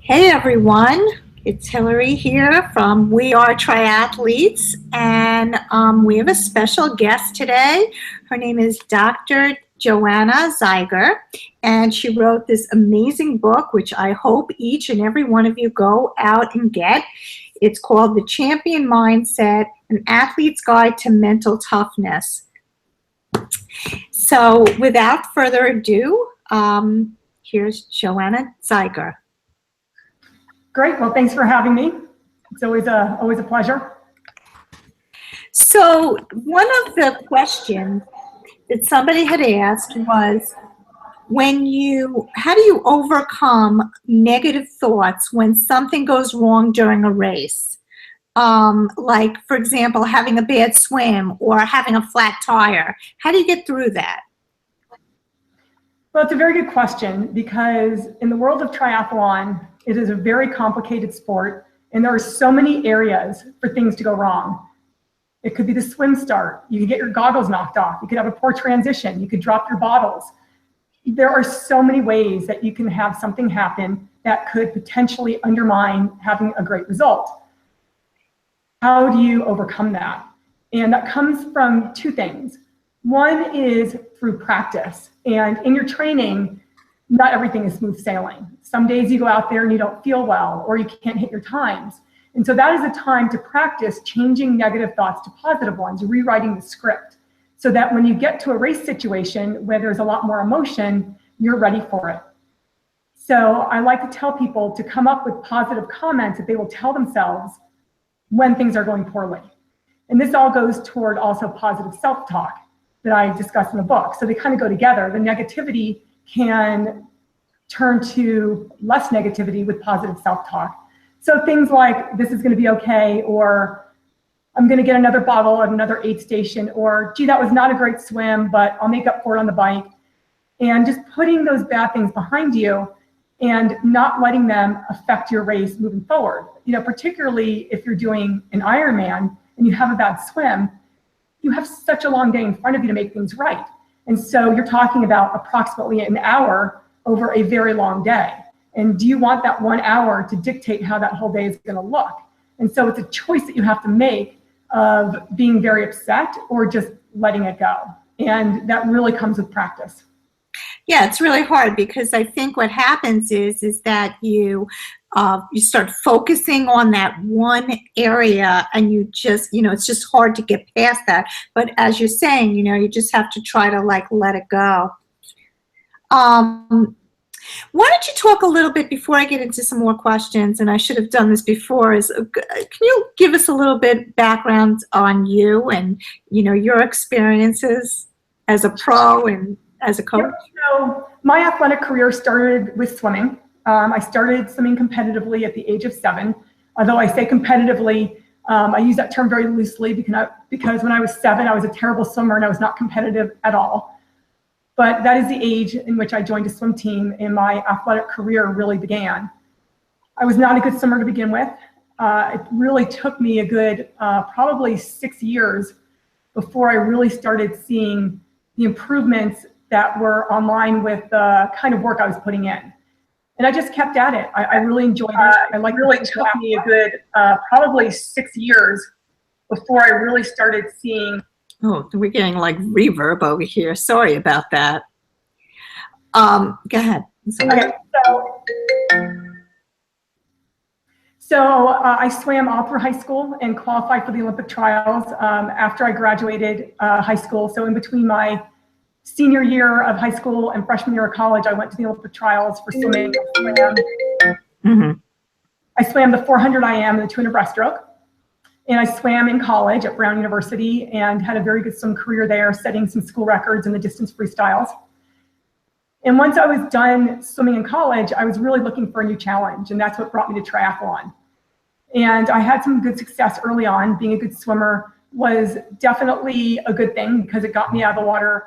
Hey everyone, it's Hillary here from We Are Triathletes, and we have a special guest today. Her name is Dr. Joanna Zeiger, and she wrote this amazing book, which I hope each and every one of you go out and get. It's called The Champion Mindset, An Athlete's Guide to Mental Toughness. So without further ado, here's Joanna Zeiger. Great. Well, thanks for having me. It's always a pleasure. So one of the questions that somebody had asked was, how do you overcome negative thoughts when something goes wrong during a race? Like, for example, having a bad swim or having a flat tire. How do you get through that? Well, it's a very good question, because in the world of triathlon, it is a very complicated sport, and there are so many areas for things to go wrong. It could be the swim start. You could get your goggles knocked off. You could have a poor transition. You could drop your bottles. There are so many ways that you can have something happen that could potentially undermine having a great result. How do you overcome that? And that comes from two things. One is through practice. And in your training, not everything is smooth sailing. Some days you go out there and you don't feel well, or you can't hit your times. And so that is a time to practice changing negative thoughts to positive ones, rewriting the script, so that when you get to a race situation where there's a lot more emotion, you're ready for it. So I like to tell people to come up with positive comments that they will tell themselves when things are going poorly. And this all goes toward also positive self-talk that I discuss in the book. So they kind of go together. The negativity can turn to less negativity with positive self-talk. So things like, this is going to be okay, or I'm going to get another bottle at another aid station, or gee, that was not a great swim, but I'll make up for it on the bike. And just putting those bad things behind you and not letting them affect your race moving forward. You know, particularly if you're doing an Ironman and you have a bad swim, you have such a long day in front of you to make things right. And so you're talking about approximately an hour over a very long day. And do you want that 1 hour to dictate how that whole day is going to look? And so it's a choice that you have to make of being very upset or just letting it go. And that really comes with practice. Yeah, it's really hard, because I think what happens is that you start focusing on that one area, and you just, it's just hard to get past that. But as you're saying, you just have to try to let it go. Why don't you talk a little bit, before I get into some more questions, and I should have done this before, can you give us a little bit background on you and, your experiences as a pro and as a coach? Yep. So my athletic career started with swimming. I started swimming competitively at the age of 7. Although I say competitively, I use that term very loosely, because when I was 7, I was a terrible swimmer and I was not competitive at all. But that is the age in which I joined a swim team and my athletic career really began. I was not a good swimmer to begin with. It really took me a good probably 6 years before I really started seeing the improvements that were online with the kind of work I was putting in. And I just kept at it. I really enjoyed it. It really took me a good probably 6 years before I really started seeing. Oh, we're getting reverb over here. Sorry about that. Go ahead. Okay, so I swam all through high school and qualified for the Olympic trials after I graduated high school. So in between my senior year of high school and freshman year of college, I went to the Olympic trials for swimming. I swam the 400 IM and the 200 breaststroke. And I swam in college at Brown University and had a very good swim career there, setting some school records in the distance freestyles. And once I was done swimming in college, I was really looking for a new challenge, and that's what brought me to triathlon. And I had some good success early on. Being a good swimmer was definitely a good thing, because it got me out of the water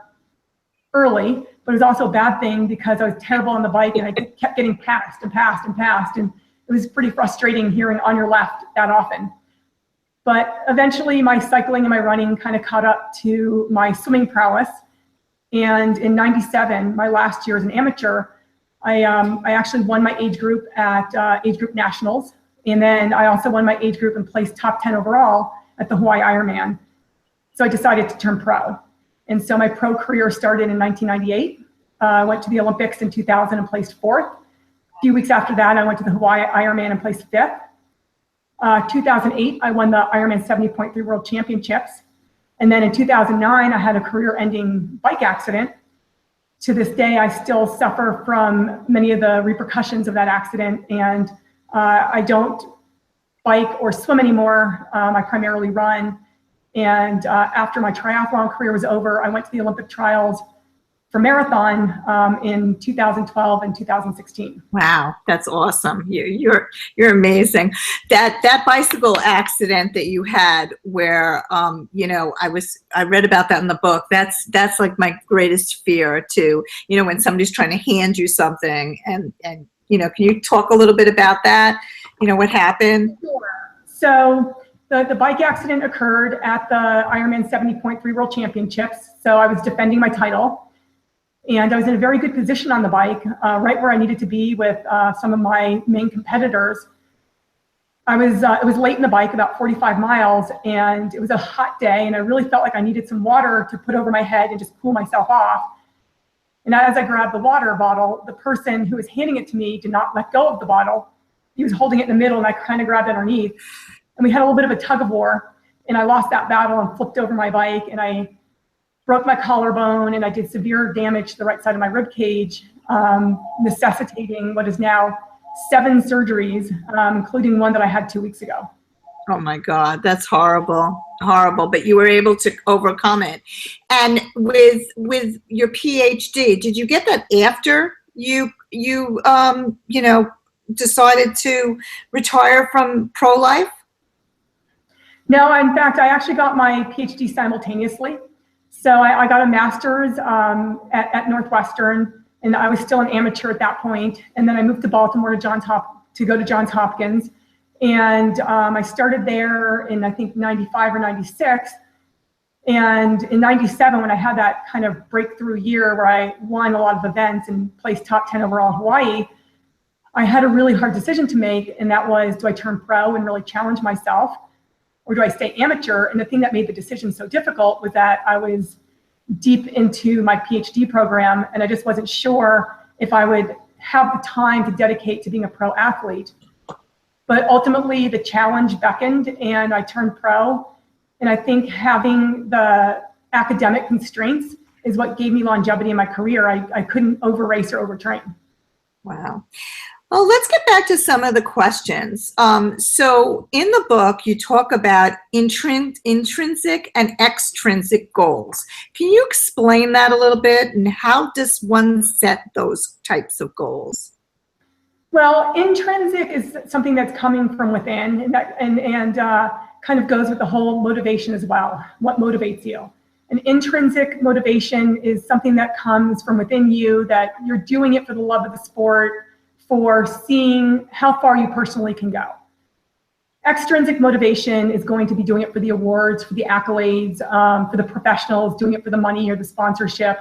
early, but it was also a bad thing because I was terrible on the bike and I kept getting passed and passed and passed. And it was pretty frustrating hearing "on your left" that often. But eventually my cycling and my running kind of caught up to my swimming prowess. And in '97, my last year as an amateur, I actually won my age group at age group nationals. And then I also won my age group and placed top 10 overall at the Hawaii Ironman. So I decided to turn pro. And so my pro career started in 1998. I went to the Olympics in 2000 and placed fourth. A few weeks after that, I went to the Hawaii Ironman and placed fifth. 2008, I won the Ironman 70.3 World Championships. And then in 2009, I had a career-ending bike accident. To this day, I still suffer from many of the repercussions of that accident, and I don't bike or swim anymore. I primarily run. And after my triathlon career was over, I went to the Olympic trials for marathon in 2012 and 2016. Wow, that's awesome. You're amazing. That bicycle accident that you had, where I read about that in the book. That's like my greatest fear too. When somebody's trying to hand you something, and can you talk a little bit about that? What happened? Sure. So the bike accident occurred at the Ironman 70.3 World Championships. So I was defending my title. And I was in a very good position on the bike, right where I needed to be with some of my main competitors. It was late in the bike, about 45 miles, and it was a hot day, and I really felt like I needed some water to put over my head and just cool myself off. And as I grabbed the water bottle, the person who was handing it to me did not let go of the bottle. He was holding it in the middle, and I kind of grabbed underneath. And we had a little bit of a tug of war, and I lost that battle and flipped over my bike, and I broke my collarbone, and I did severe damage to the right side of my rib cage, necessitating what is now 7 surgeries, including one that I had 2 weeks ago. Oh my God, that's horrible, but you were able to overcome it. And with your PhD, did you get that after you decided to retire from pro life? No, in fact, I actually got my PhD simultaneously. So I got a master's at Northwestern, and I was still an amateur at that point. And then I moved to Baltimore to go to Johns Hopkins. And I started there in, I think, 95 or 96. And in 97, when I had that kind of breakthrough year where I won a lot of events and placed top 10 overall in Hawaii, I had a really hard decision to make. And that was, do I turn pro and really challenge myself? Or do I stay amateur? And the thing that made the decision so difficult was that I was deep into my PhD program, and I just wasn't sure if I would have the time to dedicate to being a pro athlete. But ultimately, the challenge beckoned, and I turned pro. And I think having the academic constraints is what gave me longevity in my career. I couldn't over-race or over-train. Wow. Well, let's get back to some of the questions. So in the book, you talk about intrinsic and extrinsic goals. Can you explain that a little bit, and how does one set those types of goals? Well, intrinsic is something that's coming from within, and kind of goes with the whole motivation as well. What motivates you? An intrinsic motivation is something that comes from within you, that you're doing it for the love of the sport, for seeing how far you personally can go. Extrinsic motivation is going to be doing it for the awards, for the accolades, for the professionals, doing it for the money or the sponsorship.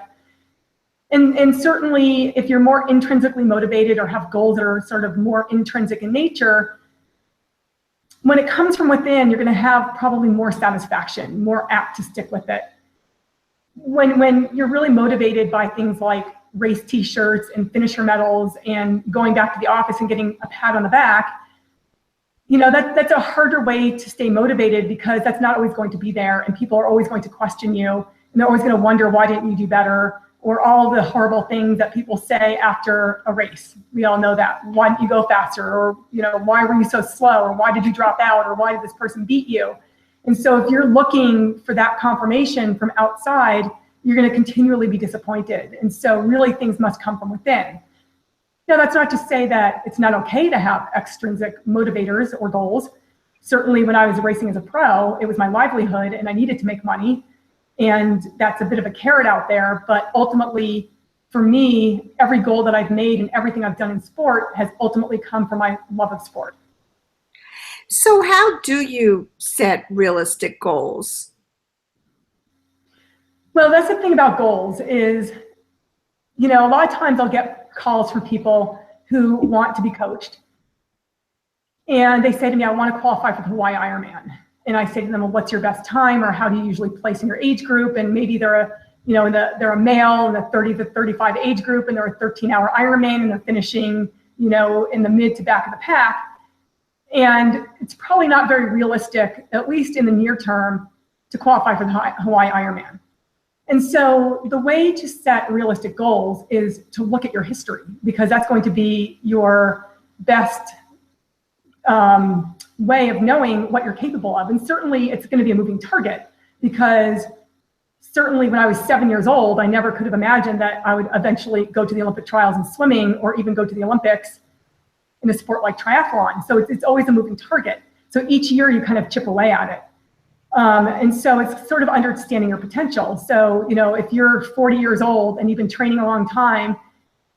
And certainly, if you're more intrinsically motivated or have goals that are sort of more intrinsic in nature, when it comes from within, you're going to have probably more satisfaction, more apt to stick with it. When you're really motivated by things like race t-shirts and finisher medals and going back to the office and getting a pat on the back, that's a harder way to stay motivated, because that's not always going to be there, and people are always going to question you, and they're always going to wonder, why didn't you do better? Or all the horrible things that people say after a race. We all know that. Why didn't you go faster? Or, why were you so slow? Or why did you drop out? Or why did this person beat you? And so if you're looking for that confirmation from outside, you're going to continually be disappointed. And so really things must come from within. Now, that's not to say that it's not okay to have extrinsic motivators or goals. Certainly when I was racing as a pro, it was my livelihood and I needed to make money. And that's a bit of a carrot out there. But ultimately, for me, every goal that I've made and everything I've done in sport has ultimately come from my love of sport. So how do you set realistic goals? Well, that's the thing about goals is you know, a lot of times I'll get calls from people who want to be coached. And they say to me, I want to qualify for the Hawaii Ironman. And I say to them, well, what's your best time? Or how do you usually place in your age group? And maybe they're a male in the 30 to 35 age group, and they're a 13-hour Ironman, and they're finishing, you know, in the mid to back of the pack. And it's probably not very realistic, at least in the near term, to qualify for the Hawaii Ironman. And so the way to set realistic goals is to look at your history, because that's going to be your best way of knowing what you're capable of. And certainly it's going to be a moving target, because certainly when I was 7 years old, I never could have imagined that I would eventually go to the Olympic trials in swimming, or even go to the Olympics in a sport like triathlon. So it's always a moving target. So each year you kind of chip away at it. And so it's sort of understanding your potential. So, you know, if you're 40 years old and you've been training a long time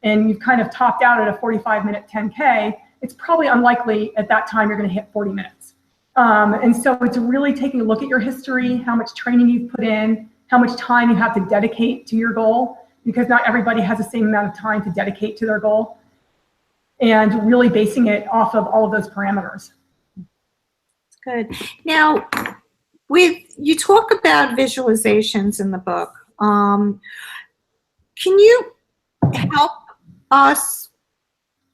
and you've kind of topped out at a 45-minute 10K, it's probably unlikely at that time you're going to hit 40 minutes. And so it's really taking a look at your history, how much training you've put in, how much time you have to dedicate to your goal, because not everybody has the same amount of time to dedicate to their goal, and really basing it off of all of those parameters. Good. Now, you talk about visualizations in the book. Can you help us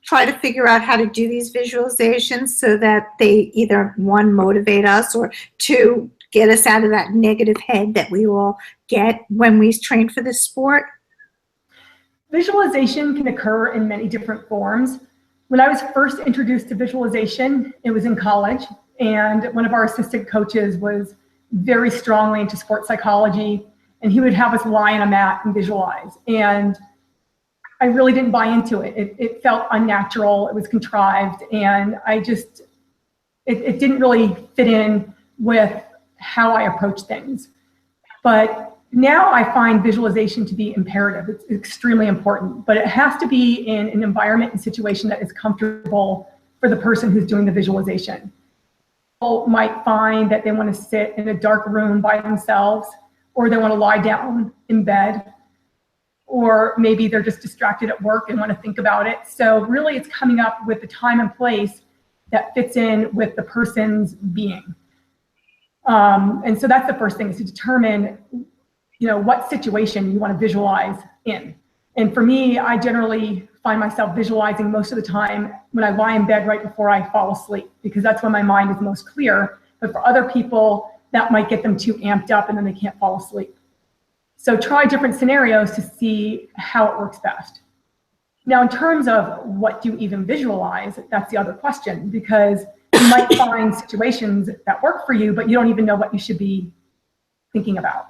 try to figure out how to do these visualizations so that they either, one, motivate us, or two, get us out of that negative head that we all get when we train for this sport? Visualization can occur in many different forms. When I was first introduced to visualization, it was in college, and one of our assistant coaches was very strongly into sports psychology, and he would have us lie on a mat and visualize. And I really didn't buy into it. It felt unnatural, it was contrived, and it didn't really fit in with how I approach things. But now I find visualization to be imperative. It's extremely important, but it has to be in an environment and situation that is comfortable for the person who's doing the visualization. People might find that they want to sit in a dark room by themselves, or they want to lie down in bed, or maybe they're just distracted at work and want to think about it. So really it's coming up with the time and place that fits in with the person's being. And so that's the first thing, is to determine, you know, what situation you want to visualize in. And for me, I generally find myself visualizing most of the time when I lie in bed right before I fall asleep, because that's when my mind is most clear. But for other people, that might get them too amped up and then they can't fall asleep. So try different scenarios to see how it works best. Now, in terms of what do you even visualize, that's the other question, because you might find situations that work for you, but you don't even know what you should be thinking about.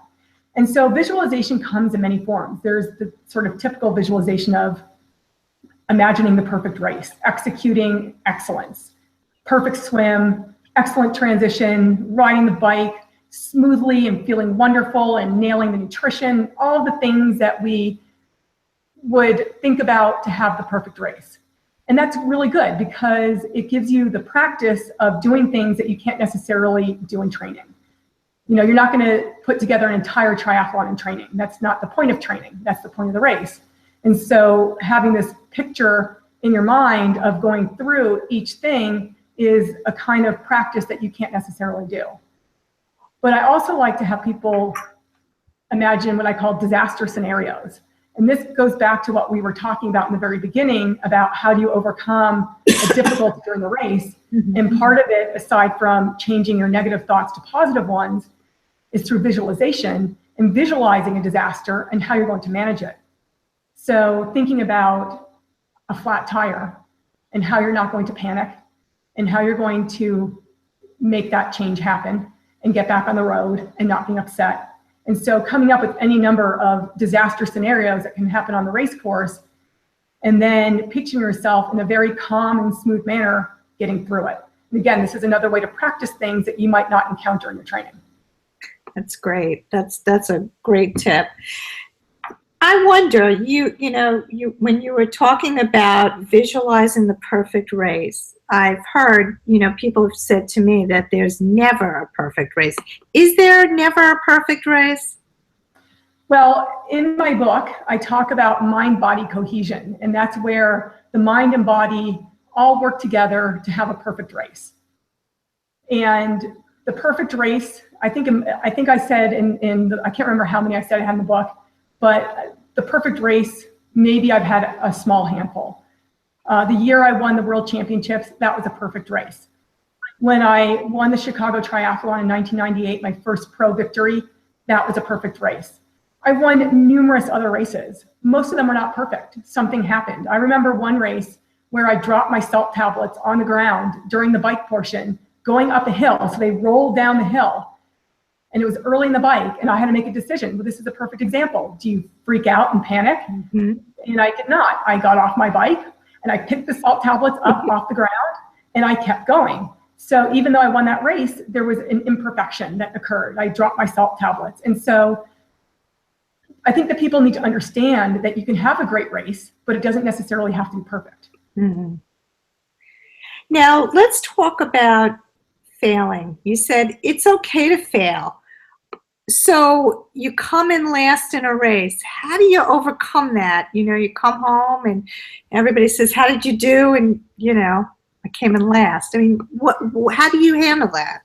And so visualization comes in many forms. There's the sort of typical visualization of imagining the perfect race, executing excellence, perfect swim, excellent transition, riding the bike smoothly and feeling wonderful and nailing the nutrition, all the things that we would think about to have the perfect race. And that's really good, because it gives you the practice of doing things that you can't necessarily do in training. You know, you're not going to put together an entire triathlon in training. That's not the point of training. That's the point of the race. And so having this picture in your mind of going through each thing is a kind of practice that you can't necessarily do. But I also like to have people imagine what I call disaster scenarios. And this goes back to what we were talking about in the very beginning about how do you overcome a difficulty during the race. And part of it, aside from changing your negative thoughts to positive ones, is through visualization and visualizing a disaster and how you're going to manage it. So thinking about a flat tire and how you're not going to panic and how you're going to make that change happen and get back on the road and not being upset. And so coming up with any number of disaster scenarios that can happen on the race course, and then picturing yourself in a very calm and smooth manner getting through it. And again, this is another way to practice things that you might not encounter in your training. That's great. That's a great tip. I wonder, when you were talking about visualizing the perfect race, I've heard, people have said to me that there's never a perfect race. Is there never a perfect race? Well, in my book, I talk about mind-body cohesion, and that's where the mind and body all work together to have a perfect race. And the perfect race, I think I said I can't remember how many I said I had in the book, but the perfect race, maybe I've had a small handful. The year I won the World Championships, that was a perfect race. When I won the Chicago Triathlon in 1998, my first pro victory, that was a perfect race. I won numerous other races. Most of them were not perfect. Something happened. I remember one race where I dropped my salt tablets on the ground during the bike portion, going up a hill. So they rolled down the hill. And it was early in the bike, and I had to make a decision. Well, this is a perfect example. Do you freak out and panic? Mm-hmm. And I did not. I got off my bike, and I picked the salt tablets up off the ground, and I kept going. So even though I won that race, there was an imperfection that occurred. I dropped my salt tablets. And so I think that people need to understand that you can have a great race, but it doesn't necessarily have to be perfect. Mm-hmm. Now, let's talk about failing. You said it's okay to fail. So you come in last in a race. How do you overcome that? You know, you come home and everybody says, how did you do? And, you know, I came in last. I mean, how do you handle that?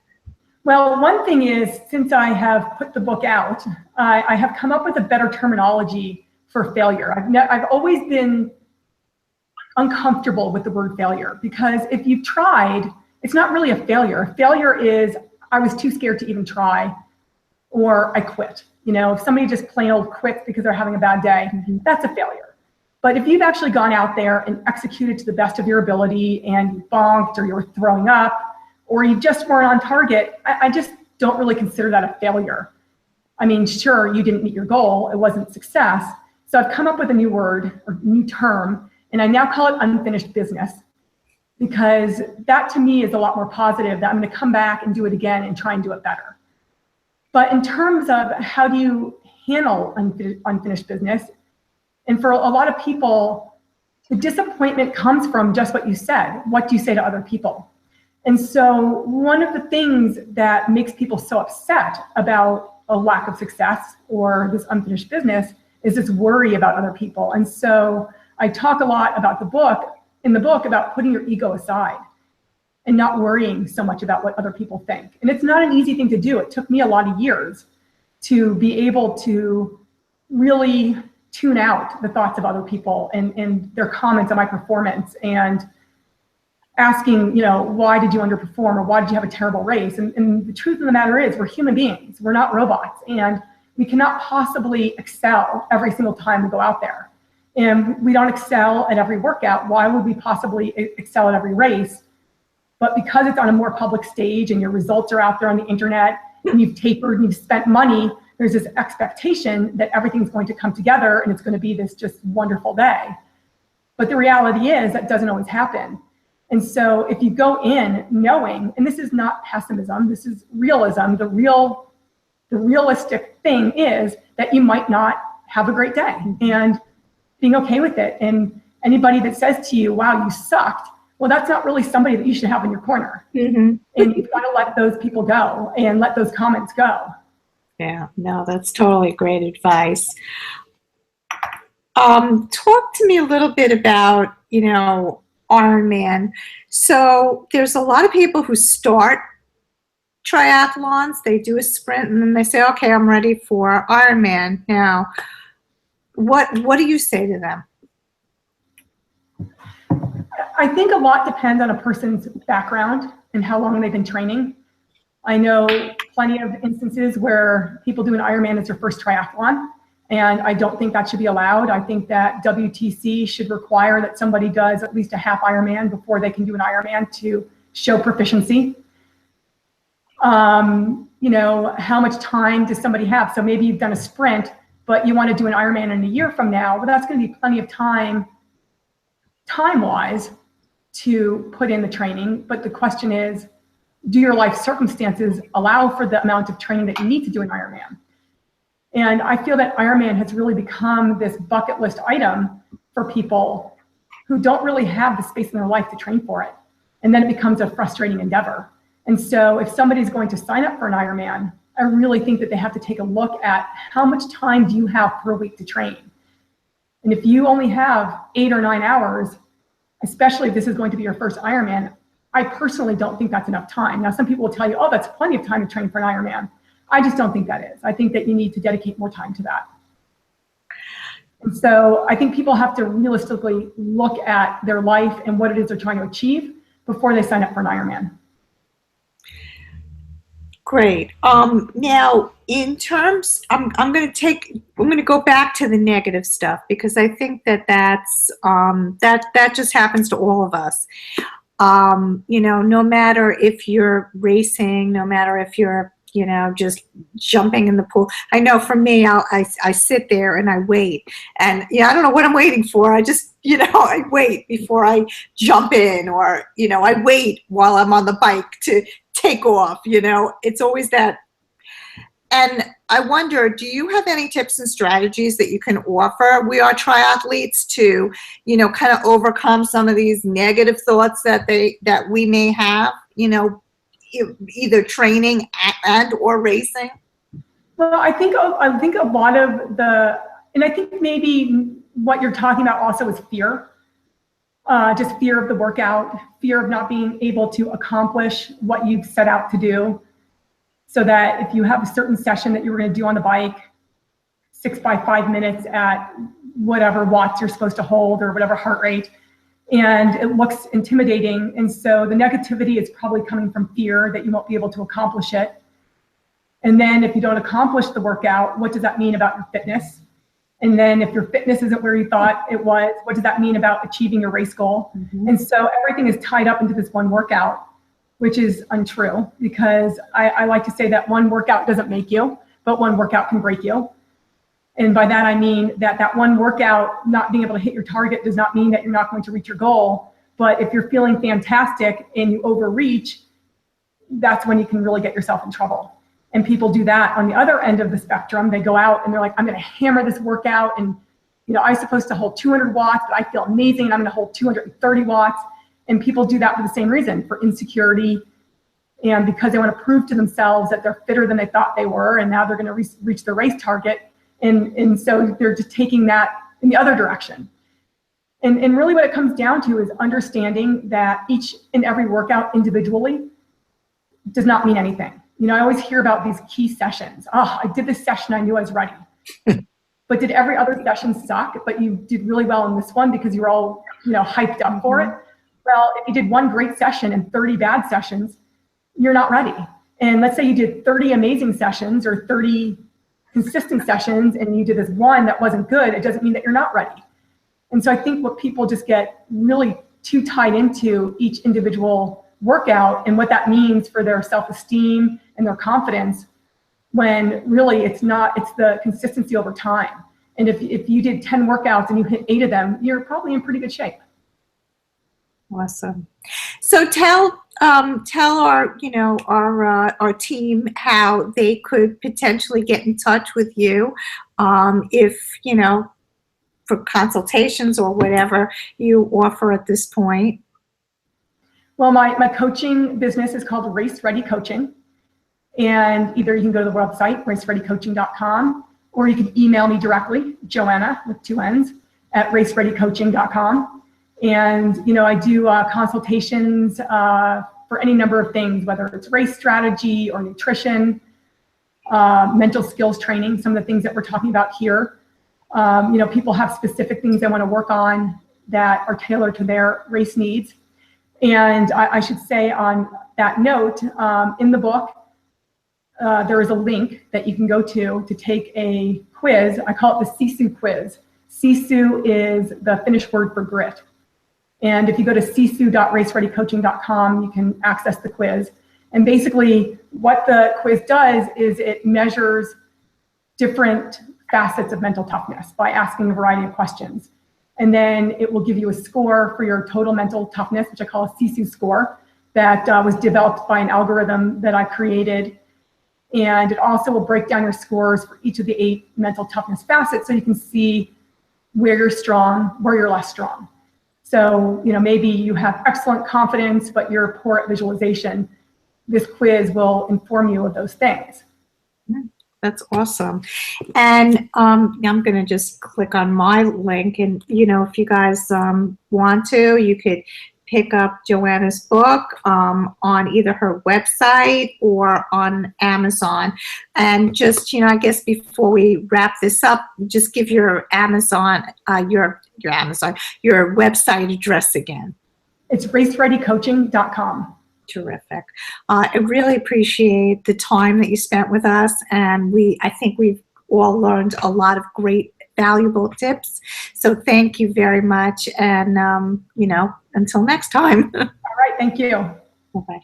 Well, one thing is, since I have put the book out, I have come up with a better terminology for failure. I've always been uncomfortable with the word failure, because if you've tried, it's not really a failure. Failure is, I was too scared to even try, or I quit. You know, if somebody just plain old quits because they're having a bad day, that's a failure. But if you've actually gone out there and executed to the best of your ability, and you bonked, or you were throwing up, or you just weren't on target, I just don't really consider that a failure. I mean, sure, you didn't meet your goal, it wasn't success. So I've come up with a new word, or new term, and I now call it unfinished business, because that to me is a lot more positive, that I'm gonna come back and do it again and try and do it better. But in terms of how do you handle unfinished business, and for a lot of people, the disappointment comes from just what you said. What do you say to other people? And so one of the things that makes people so upset about a lack of success or this unfinished business is this worry about other people. And so I talk a lot about in the book about putting your ego aside and not worrying so much about what other people think. And it's not an easy thing to do. It took me a lot of years to be able to really tune out the thoughts of other people and their comments on my performance, and asking, you know, why did you underperform, or why did you have a terrible race? And the truth of the matter is, we're human beings. We're not robots, and we cannot possibly excel every single time we go out there. And we don't excel at every workout. Why would we possibly excel at every race? But because it's on a more public stage and your results are out there on the internet, and you've tapered and you've spent money, there's this expectation that everything's going to come together and it's going to be this just wonderful day. But the reality is that doesn't always happen. And so if you go in knowing, and this is not pessimism, this is realism, the realistic thing is that you might not have a great day, and being okay with it. And anybody that says to you, wow, you sucked, well, that's not really somebody that you should have in your corner. Mm-hmm. And you've got to let those people go and let those comments go. Yeah, no, that's totally great advice. Talk to me a little bit about, you know, Ironman. So there's a lot of people who start triathlons, they do a sprint, and then they say, okay, I'm ready for Ironman now. What do you say to them? I think a lot depends on a person's background and how long they've been training. I know plenty of instances where people do an Ironman as their first triathlon, and I don't think that should be allowed. I think that WTC should require that somebody does at least a half Ironman before they can do an Ironman to show proficiency. You know, how much time does somebody have? So maybe you've done a sprint, but you want to do an Ironman in a year from now. Well, that's going to be plenty of time-wise, to put in the training. But the question is, do your life circumstances allow for the amount of training that you need to do an Ironman? And I feel that Ironman has really become this bucket list item for people who don't really have the space in their life to train for it. And then it becomes a frustrating endeavor. And so if somebody's going to sign up for an Ironman, I really think that they have to take a look at how much time do you have per week to train. And if you only have 8 or 9 hours, especially if this is going to be your first Ironman, I personally don't think that's enough time. Now, some people will tell you, oh, that's plenty of time to train for an Ironman. I just don't think that is. I think that you need to dedicate more time to that. And so I think people have to realistically look at their life and what it is they're trying to achieve before they sign up for an Ironman. Great. Now, in terms, I'm going to go back to the negative stuff, because I think that's that just happens to all of us. No matter if you're racing, no matter if you're, just jumping in the pool. I know for me, I sit there and I wait, and I don't know what I'm waiting for. I just, I wait before I jump in, or, I wait while I'm on the bike to take off. It's always that. And I wonder, do you have any tips and strategies that you can offer? We are triathletes to, kind of overcome some of these negative thoughts that we may have, either training and or racing. Well, I think a lot of and I think maybe what you're talking about also is fear. Just fear of the workout, fear of not being able to accomplish what you've set out to do. So that if you have a certain session that you were going to do on the bike, 6 by 5 minutes at whatever watts you're supposed to hold or whatever heart rate, and it looks intimidating. And so the negativity is probably coming from fear that you won't be able to accomplish it. And then if you don't accomplish the workout, what does that mean about your fitness? And then if your fitness isn't where you thought it was, what does that mean about achieving your race goal? Mm-hmm. And so everything is tied up into this one workout, which is untrue, because I like to say that one workout doesn't make you, but one workout can break you. And by that, I mean that one workout not being able to hit your target does not mean that you're not going to reach your goal. But if you're feeling fantastic and you overreach, that's when you can really get yourself in trouble. And people do that on the other end of the spectrum. They go out and they're like, I'm going to hammer this workout. And, I'm supposed to hold 200 watts, but I feel amazing. And I'm going to hold 230 watts. And people do that for the same reason, for insecurity, and because they want to prove to themselves that they're fitter than they thought they were, and now they're going to reach the race target. And so they're just taking that in the other direction. And really what it comes down to is understanding that each and every workout individually does not mean anything. I always hear about these key sessions. Oh, I did this session, I knew I was ready. But did every other session suck, but you did really well in this one because you're all, hyped up for it? Well, if you did one great session and 30 bad sessions, you're not ready. And let's say you did 30 amazing sessions or 30 consistent sessions and you did this one that wasn't good, it doesn't mean that you're not ready. And so I think what people just get really too tied into each individual workout and what that means for their self-esteem and their confidence, when really it's not, it's the consistency over time. And if you did 10 workouts and you hit 8 of them, you're probably in pretty good shape. Awesome. So tell our our team how they could potentially get in touch with you, if for consultations or whatever you offer at this point. Well, my coaching business is called Race Ready Coaching, and either you can go to the website racereadycoaching.com, or you can email me directly, Joanna with 2 N's at racereadycoaching.com. And, I do consultations for any number of things, whether it's race strategy or nutrition, mental skills training, some of the things that we're talking about here. People have specific things they want to work on that are tailored to their race needs. And I should say on that note, in the book, there is a link that you can go to take a quiz. I call it the Sisu quiz. Sisu is the Finnish word for grit. And if you go to sisu.racereadycoaching.com, you can access the quiz. And basically what the quiz does is it measures different facets of mental toughness by asking a variety of questions. And then it will give you a score for your total mental toughness, which I call a Sisu score, that was developed by an algorithm that I created. And it also will break down your scores for each of the 8 mental toughness facets, so you can see where you're strong, where you're less strong. So, maybe you have excellent confidence, but you're poor at visualization. This quiz will inform you of those things. That's awesome. And I'm going to just click on my link. And, if you guys want to, you could pick up Joanna's book on either her website or on Amazon. And just, I guess before we wrap this up, just give your Amazon, your website address again. It's racereadycoaching.com. Terrific. I really appreciate the time that you spent with us, and I think we've all learned a lot of great, valuable tips. So thank you very much, and until next time. All right, thank you. Bye-bye.